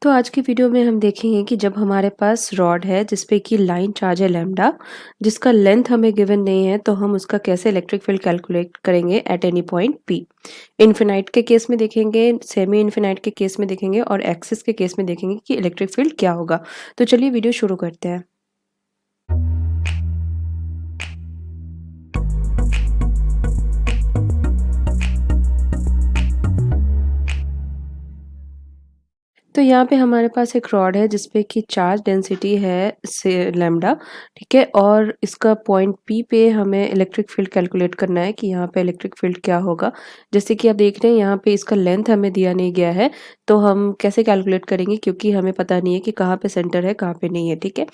तो आज की वीडियो में हम देखेंगे कि जब हमारे पास रॉड है जिस पे कि लाइन चार्ज है लैम्डा, जिसका लेंथ हमें गिवन नहीं है, तो हम उसका कैसे इलेक्ट्रिक फील्ड कैलकुलेट करेंगे at any point P. Infinite के केस में देखेंगे, सेमी इन्फिनाइट के केस में देखेंगे और एक्सिस के केस में देखेंगे कि इलेक्ट्रिक फील्ड क्या होगा। तो चलिए वीडियो शुरू करते हैं। तो यहाँ पे हमारे पास एक रॉड है जिसपे कि चार्ज डेंसिटी है से लैम्डा, ठीक है, और इसका पॉइंट पी पे हमें इलेक्ट्रिक फील्ड कैलकुलेट करना है कि यहाँ पे इलेक्ट्रिक फील्ड क्या होगा। जैसे कि आप देख रहे हैं यहाँ पे इसका लेंथ हमें दिया नहीं गया है, तो हम कैसे कैलकुलेट करेंगे क्योंकि हमें पता नहीं है कि कहाँ पे सेंटर है कहाँ पे नहीं है, ठीक है।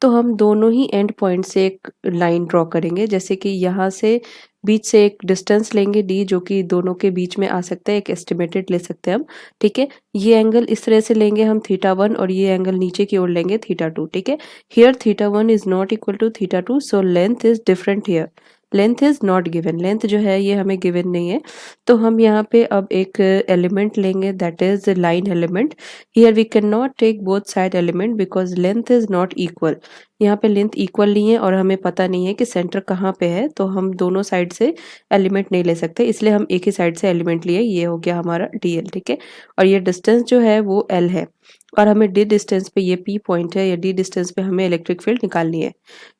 तो हम दोनों ही एंड पॉइंट से एक लाइन ड्रॉ करेंगे, जैसे कि यहाँ से बीच से एक डिस्टेंस लेंगे डी, जो कि दोनों के बीच में आ सकता है, एक एस्टिमेटेड ले सकते हैं हम, ठीक है। ये एंगल इस तरह से लेंगे हम थीटा 1 और ये एंगल नीचे की ओर लेंगे थीटा 2, ठीक है। Here theta 1 is not equal to theta 2, so length is different here. Length is not given, length जो है ये हमें गिवन नहीं है। तो हम यहाँ पे अब एक एलिमेंट लेंगे that is line element. Here we can not take both side element because length is not equal. यहाँ पे लेंथ इक्वल नहीं है और हमें पता नहीं है कि सेंटर कहाँ पे है, तो हम दोनों साइड से एलिमेंट नहीं ले सकते, इसलिए हम एक ही साइड से एलिमेंट लिए। ये हो गया हमारा डीएल, ठीक है। और ये डिस्टेंस जो है वो एल है और हमें डी डिस्टेंस पे, ये पी पॉइंट है, या डी डिस्टेंस पे हमें इलेक्ट्रिक फील्ड निकालनी है।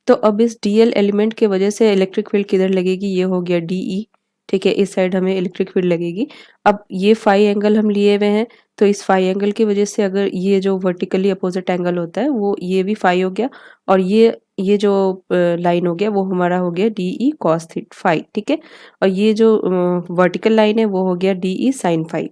तो अब इस डीएल एलिमेंट की वजह से इलेक्ट्रिक फील्ड किधर लगेगी, ये हो गया डीई, ठीक है। इस साइड हमें इलेक्ट्रिक फील्ड लगेगी। अब ये फाई एंगल हम लिए हुए हैं, तो इस फाई एंगल की वजह से अगर ये जो वर्टिकली अपोजिट एंगल होता है वो ये भी फाई हो गया, और ये जो लाइन हो गया वो हमारा हो गया डीई कॉस फाई, ठीक है। और ये जो वर्टिकल लाइन है वो हो गया D E sine phi.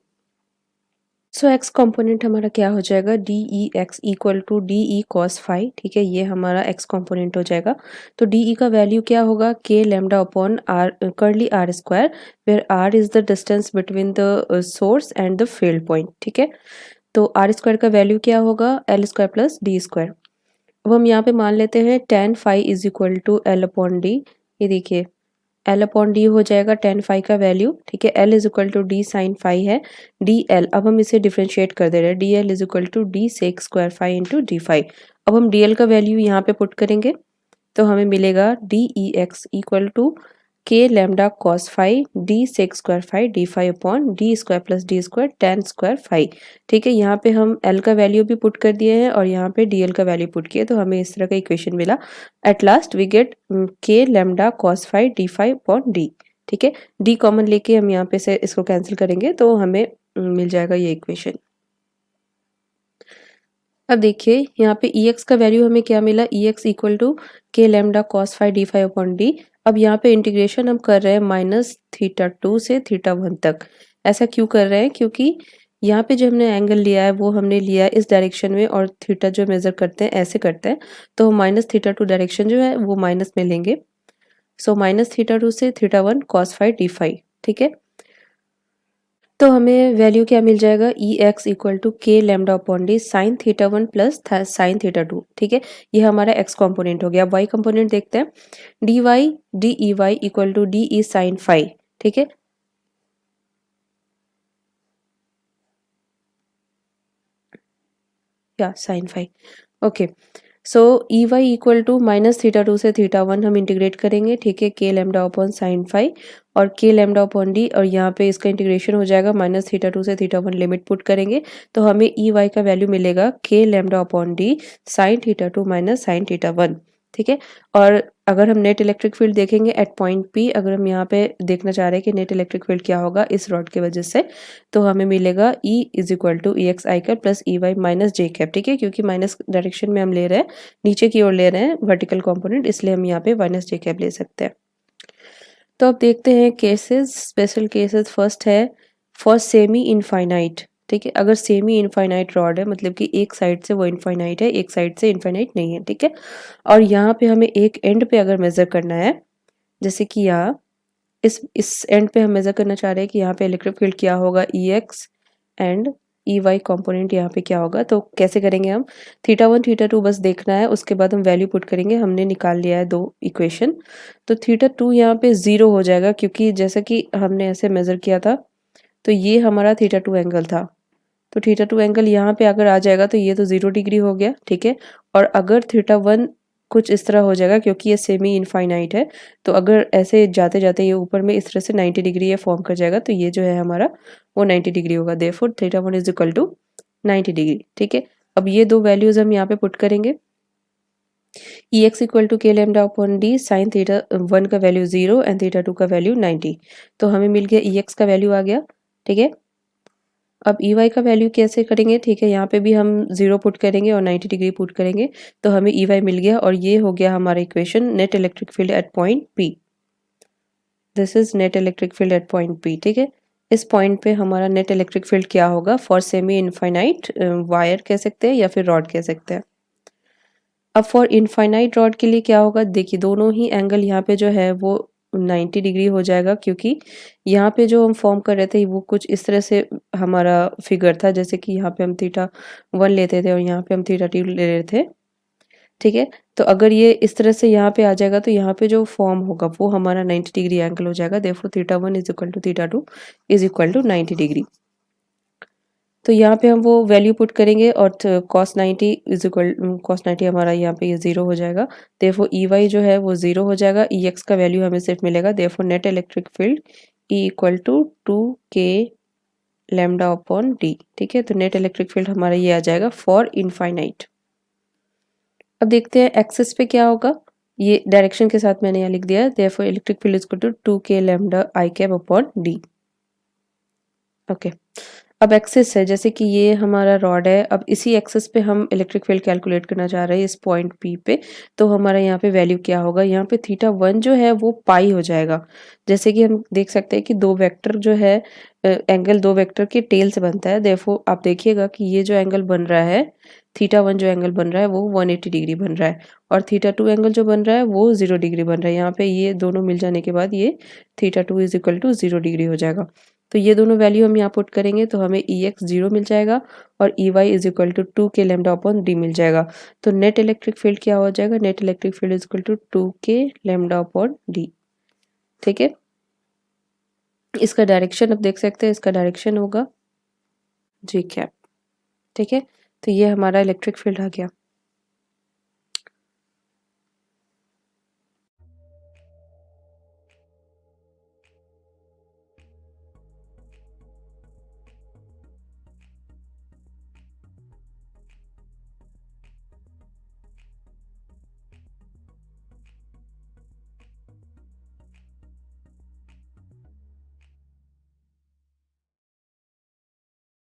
So X component हमारा क्या हो जाएगा, D E X equal to D E cos phi, ठीक है। ये हमारा एक्स कंपोनेंट हो जाएगा। तो डी ई का वैल्यू क्या होगा, K lambda upon R curly R square, where R is the distance between the source and the field point, ठीक है। तो आर स्क्वायर का वैल्यू क्या होगा, L square plus D square. अब हम यहाँ पे मान लेते हैं tan phi is equal to L upon D. ये देखिए एल अपॉन डी हो जाएगा टेन फाई का वैल्यू, ठीक है। L is equal to D sine phi है, डी एल, अब हम इसे डिफ्रेंशिएट कर दे रहे हैं, D L is equal to D sec square phi into D phi. अब हम डी एल का वैल्यू यहाँ पे पुट करेंगे तो हमें मिलेगा D E X equal to K lambda cos phi D sec square phi D phi upon D square plus D square tan square phi, ठीक है। यहाँ पे हम एल का वैल्यू भी पुट कर दिए हैं और यहाँ पे डी एल का वैल्यू पुट किया, तो हमें इस तरह का इक्वेशन मिला। At last we get K lambda cos phi D phi upon D, ठीक है। डी कॉमन लेके हम यहाँ पे से इसको कैंसिल करेंगे तो हमें मिल जाएगा ये इक्वेशन। अब देखिए यहाँ पे ई एक्स का वैल्यू हमें क्या मिला, E X equal to K lambda cos phi D phi upon D. अब यहाँ पे इंटीग्रेशन हम कर रहे हैं माइनस थीटा 2 से थीटा 1 तक। ऐसा क्यों कर रहे हैं, क्योंकि यहाँ पे जो हमने एंगल लिया है वो हमने लिया है इस डायरेक्शन में, और थीटा जो मेजर करते हैं ऐसे करते हैं, तो हम -θ2 डायरेक्शन जो है वो माइनस में लेंगे। सो -θ2 से θ1 कॉस फाई डी फाई, ठीक है। तो हमें वैल्यू क्या मिल जाएगा, E X equal to K lambda upon D sine θ1 plus sine θ2, ठीक है। ये हमारा एक्स कंपोनेंट हो गया। अब वाई कंपोनेंट देखते हैं, D Y D E Y equal to D E sine phi, ठीक है। क्या sine phi, okay. So E Y equal to -θ2 से θ1 हम इंटीग्रेट करेंगे, ठीक है, के लैम्डा अपॉन साइन फाई और के लैम्डा अपॉन डी, और यहाँ पे इसका इंटीग्रेशन हो जाएगा -θ2 से θ1 लिमिट पुट करेंगे तो हमें ई वाई का वैल्यू मिलेगा के lambda upon D sine θ2 minus sine θ1, ठीक है। और अगर हम नेट इलेक्ट्रिक फील्ड देखेंगे एट पॉइंट पी, अगर हम यहाँ पे देखना चाह रहे हैं कि नेट इलेक्ट्रिक फील्ड क्या होगा इस रॉड की वजह से, तो हमें मिलेगा E is equal to E X I cap plus E Y minus J cap, ठीक है। क्योंकि माइनस डायरेक्शन में हम ले रहे हैं, नीचे की ओर ले रहे हैं वर्टिकल कंपोनेंट, इसलिए हम यहाँ पे माइनस जे कैप ले सकते हैं। तो अब देखते हैं केसेस, स्पेशल केसेस। फर्स्ट है फॉर सेमी इनफाइनाइट, ठीक है। अगर सेमी इनफाइनाइट रॉड है मतलब कि एक साइड से वो इनफाइनाइट है, एक साइड से इनफाइनाइट नहीं है, ठीक है। और यहाँ पे हमें एक एंड पे अगर मेजर करना है, जैसे कि यहाँ इस एंड पे हम मेजर करना चाह रहे हैं कि यहाँ पे इलेक्ट्रिक फील्ड क्या होगा, E X and E Y component यहाँ पे क्या होगा, तो कैसे करेंगे हम, θ1 θ2 बस देखना है, उसके बाद हम वैल्यू पुट करेंगे। हमने निकाल लिया है दो इक्वेशन, तो θ2 यहाँ पे 0 हो जाएगा क्योंकि जैसा कि हमने ऐसे मेजर किया था, तो ये हमारा θ2 एंगल था, तो थीटा 2 एंगल यहाँ पे अगर आ जाएगा तो ये तो 0 डिग्री हो गया, ठीक है। और अगर थीटा 1 कुछ इस तरह हो जाएगा क्योंकि ये सेमी इनफाइनाइट है, तो अगर ऐसे जाते जाते ये ऊपर में इस तरह से 90 डिग्री ये फॉर्म कर जाएगा, तो ये जो है हमारा वो 90 डिग्री होगा। Therefore theta 1 is equal to 90 degree, ठीक है। अब ये दो वैल्यूज हम यहाँ पे पुट करेंगे। ई एक्स इक्वल टू के lambda upon D, sine theta 1 का वैल्यू 0 एंड थीटा 2 का वैल्यू 90। तो हमें मिल गया ई एक्स का वैल्यू आ गया, ठीक है। अब ई वाई का वैल्यू कैसे करेंगे, ठीक है। यहाँ पे भी हम 0 पुट करेंगे और 90 डिग्री पुट करेंगे, तो हमें ई वाई मिल गया और ये हो गया हमारा equation net electric field at point P. This is net electric field at point P, ठीक है। इस पॉइंट पे हमारा नेट इलेक्ट्रिक फील्ड क्या होगा फॉर सेमी इनफाइनाइट वायर कह सकते हैं या फिर रॉड कह सकते हैं। अब फॉर इनफाइनाइट रॉड के लिए क्या होगा, देखिए दोनों ही एंगल यहाँ पे जो है वो 90 डिग्री हो जाएगा, क्योंकि यहाँ पे जो हम फॉर्म कर रहे थे वो कुछ इस तरह से हमारा फिगर था, जैसे कि यहाँ पे हम थीटा 1 लेते थे और यहाँ पे हम थीटा 2 ले रहे थे, ठीक है। तो अगर ये इस तरह से यहाँ पे आ जाएगा तो यहाँ पे जो फॉर्म होगा वो हमारा 90 डिग्री एंगल हो जाएगा। Therefore theta 1 is equal to theta 2 is equal to 90 degree. तो यहाँ पे हम वो वैल्यू पुट करेंगे और cos 90 इज इक्वल cos 90 हमारा यहाँ पे ये 0 हो जाएगा। देयरफॉर ई वाई जो है वो 0 हो जाएगा। ई एक्स का वैल्यू हमें सिर्फ मिलेगा। Therefore net electric field E equal to 2k lambda upon D, ठीक है। तो नेट इलेक्ट्रिक फील्ड हमारा ये आ जाएगा फॉर इनफाइनाइट। अब देखते हैं एक्सिस पे क्या होगा। ये डायरेक्शन के साथ मैंने यहाँ लिख दिया है। Therefore electric field is equal to 2k lambda I cap upon D, okay. अब एक्सिस है, जैसे कि ये हमारा रॉड है, अब इसी एक्सिस पे हम इलेक्ट्रिक फील्ड कैलकुलेट करना चाह रहे हैं इस पॉइंट पी पे। तो हमारा यहाँ पे वैल्यू क्या होगा, यहाँ पे थीटा 1 जो है वो पाई हो जाएगा। जैसे कि हम देख सकते हैं कि दो वेक्टर जो है एंगल दो वेक्टर के टेल से बनता है। देयरफॉर आप देखिएगा कि ये जो एंगल बन रहा है थीटा 1 जो एंगल बन रहा है वो 180 डिग्री बन रहा है, और थीटा 2 एंगल जो बन रहा है वो 0 डिग्री बन रहा है। यहाँ पे ये दोनों मिल जाने के बाद ये theta 2 is equal to 0 degree हो जाएगा। तो ये दोनों वैल्यू हम यहाँ पुट करेंगे तो हमें ई एक्स 0 मिल जाएगा और E Y is equal to 2k lambda upon D मिल जाएगा। तो नेट इलेक्ट्रिक फील्ड क्या हो जाएगा, net electric field is equal to 2k lambda upon D, ठीक है। इसका डायरेक्शन अब देख सकते हैं, इसका डायरेक्शन होगा जी कैप, ठीक है। तो ये हमारा इलेक्ट्रिक फील्ड आ गया।